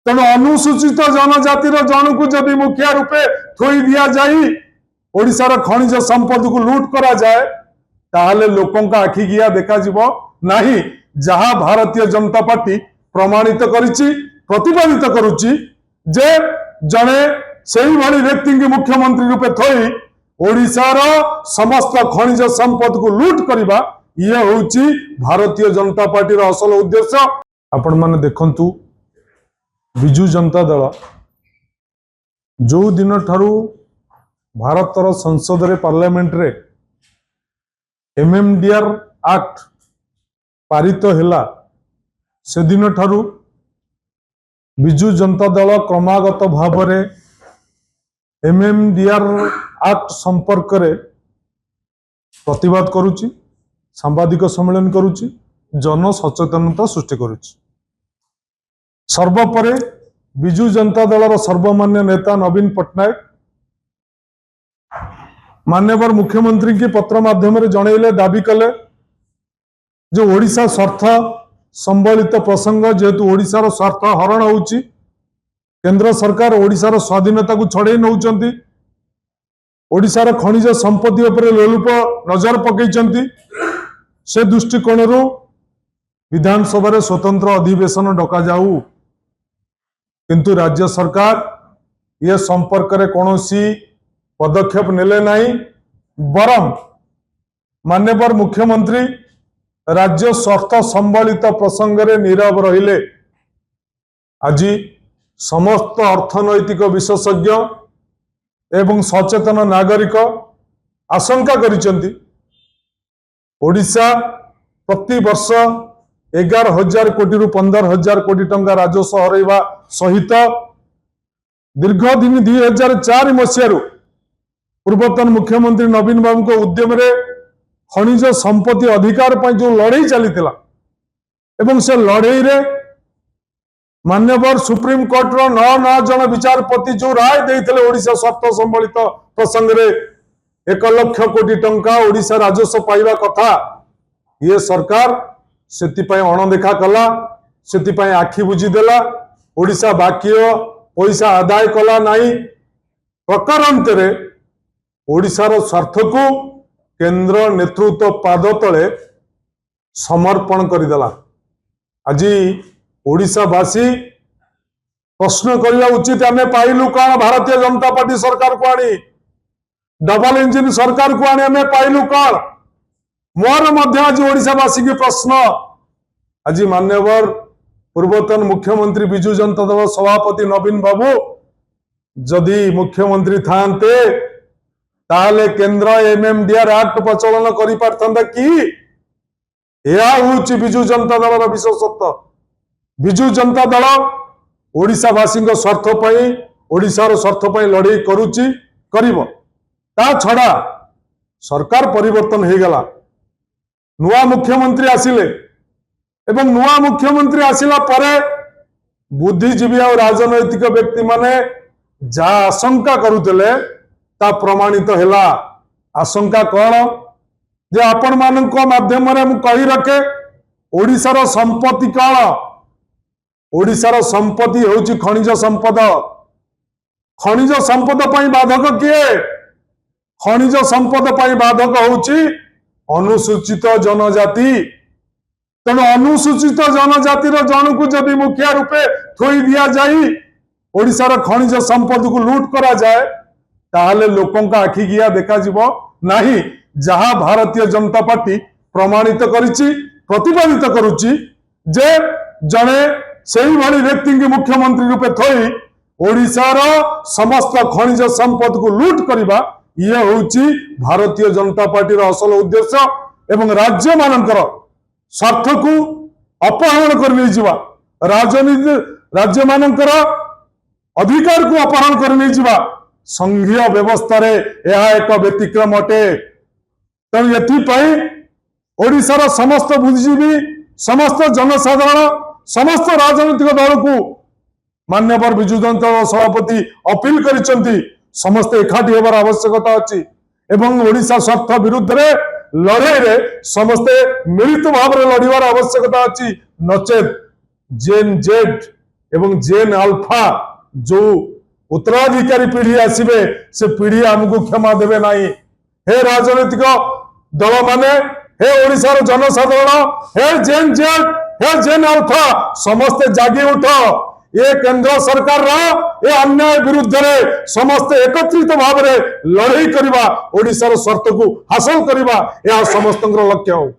तेणु अनुसूचित जनजातिर जनकु जदि मुखिया रूपे थोई दिया जाई ओडिशार खनिज संपद को लूट करा जाए ताहले लोकों का आखि गिया देखा जीवो नाही जहां भारतीय जनता पार्टी प्रमाणित करिछि प्रतिपादित करुछि जे जने सेही भली व्यक्ति की मुख्यमंत्री रूपे थोई ओडिशार समस्त खनिज संपद को लूट करिबा ये होउछि भारतीय जनता पार्टी रो असल उद्देश्य। आपण माने देखंतु बिजू जनता दल जो दिन ठारू भारतर संसद रे पार्लियामेंट रे एमएमडीआर एक्ट पारित हैला से दिन ठारू बिजू जनता दल क्रमागत भाव रे एमएमडीआर एक्ट संपर्क रे प्रतिवाद करुची सांबादिक सम्मेलन करुची जन सचेतनता सृष्टि करुची। सर्वोपरि बिजू जनता दल सर्वमान्य नेता नवीन पट्टनायक मान्यवर मुख्यमंत्री की पत्र माध्यम जनइले दाबी कले जो ओडिशा स्वार्थ संबलित प्रसंग जेहेतु ओडिशार स्वार्थ हरण होउची केंद्र सरकार ओडिशार स्वाधीनता को छड़े नौचंती ओडिशार खनिज संपत्ति उपरे लोलुप नजर पकईचंती से दृष्टिकोण विधानसभा रे स्वतंत्र अधिवेशन डका जाऊ किंतु राज्य सरकार ये संपर्क रे कौनसी पदक्षेप नेले नहीं बरम मान्यवर मुख्यमंत्री राज्य स्वार्थ संबलित प्रसंग रे नीरव रहिले। आज समस्त अर्थनैतिक विशेषज्ञ एवं सचेतन नागरिक आशंका करिसेंती ओडिशा प्रति वर्ष 11,000 कोटी रु 15,000 कोटी टंका राजस्व हरैबा सहित दीर्घ दिन 2004 मसीह पूर्वतन मुख्यमंत्री नवीन बाबू को उद्यम रे खनिज संपत्ति अधिकार पर जो लड़ाई चली एवं से लड़ाई रे मान्यवर सुप्रीम कोर्ट रो 9 जन विचारपति जो राय देते ओडिशा स्वार्थ संबलित प्रसंग रे 1 लाख कोटी टंका ओडिशा राजस्व पाइबा कथा ये सरकार सेतिपाई अणदेखा कला सेतिपाई आखि बुझीदेला ओडिशा बाकी पैसा आदाय कला नहीं प्रकारांत रे ओडिशार स्वार्थ को केंद्र नेतृत्व पाद तले समर्पण करदेला। आज ओडिशावासी प्रश्न करने उचित आम पाइलु कौन भारतीय जनता पार्टी सरकार को आनी डबल इंजिन सरकार को आनी आम पाइलु कौन मोर मध्य आज ओडिशावासी की प्रश्न। आज मान्यवर पूर्वतन मुख्यमंत्री बिजू जनता दल सभापति नवीन बाबू जदि मुख्यमंत्री थांते ताहले केंद्र एमएमडीआर एक्ट प्रचलन करि पारथंदा कि यह होउची बिजू जनता दल विशेषत्व। बिजू जनता दल ओडिशावासी स्वार्थ पई ओडिशार स्वार्थ पई लड़ाई करुची करिवो ता छड़ा सरकार परिवर्तन हो गला नुआ मुख्यमंत्री आसिले एवं नुआ मुख्यमंत्री आसिला परे बुद्धिजीवी और राजनैतिक व्यक्ति माने जा आशंका करुतले ता प्रमाणित हैला। आशंका कौन जे आपण मानक माध्यम रे मु कहि रखे ओडिशार संपत्ति कौन ओडिशार संपत्ति होउची खनिज संपद। खनिज संपद पई बाधक किए खनिज संपद पई बाधक होउची अनुसूचित जनजाति। तेणु अनुसूचित जनजातिर जनकु जदि मुखिया रूपे थोई दिया जाई ओडिशार खनिज संपद को लूट करा जाए ताहले लोकों का आखि गिया देखा जीवो नाही जहां भारतीय जनता पार्टी प्रमाणित करिछि प्रतिपादित करुछि जे जने सेही भली व्यक्ति की मुख्यमंत्री रूपे थोई ओडिशार समस्त खनिज संपद को लूट करिबा ये होउछि भारतीय जनता पार्टी रो असल उद्देश्य एवं राज्य मानकर स्वार्थ को अपहरण कर नहीं जीवा राजनीति राज्य मानकर अधिकार को अपहरण कर नहीं जीवा संघीय व्यवस्था रे यह एक व्यतिक्रम अटे। तेणु एथिपाई ओडिशार समस्त बुद्धिजीवी समस्त जनसाधारण समस्त राजनीतिक दल को मान्यवर बिजू जनता दल सभापति अपील करिसेंती समस्त एकाठी होबार आवश्यकता अछि एवं ओडिशा स्वार्थ विरुद्ध रे लड़ाई रे समस्ते मिलित भाव रे लड़िबार आवश्यकता अछि नचेत जेन जेड एवं जेन अल्फा जो उत्तराधिकारी पीढ़ी आसवे से पीढ़ी आमको क्षमा देवे नहीं। हे राजनीतिक दल माने, हे ओडिशार जनसाधारण, हे जेन जेड, हे जेन अल्फा समस्ते जागी उठ। ये केंद्र सरकार ये अन्याय विरुद्ध रे समस्ते एकत्रित भाव में लड़ाई करवा, ओडिशार स्वार्थ को हासिल करवा, यह समस्त लक्ष्य हो।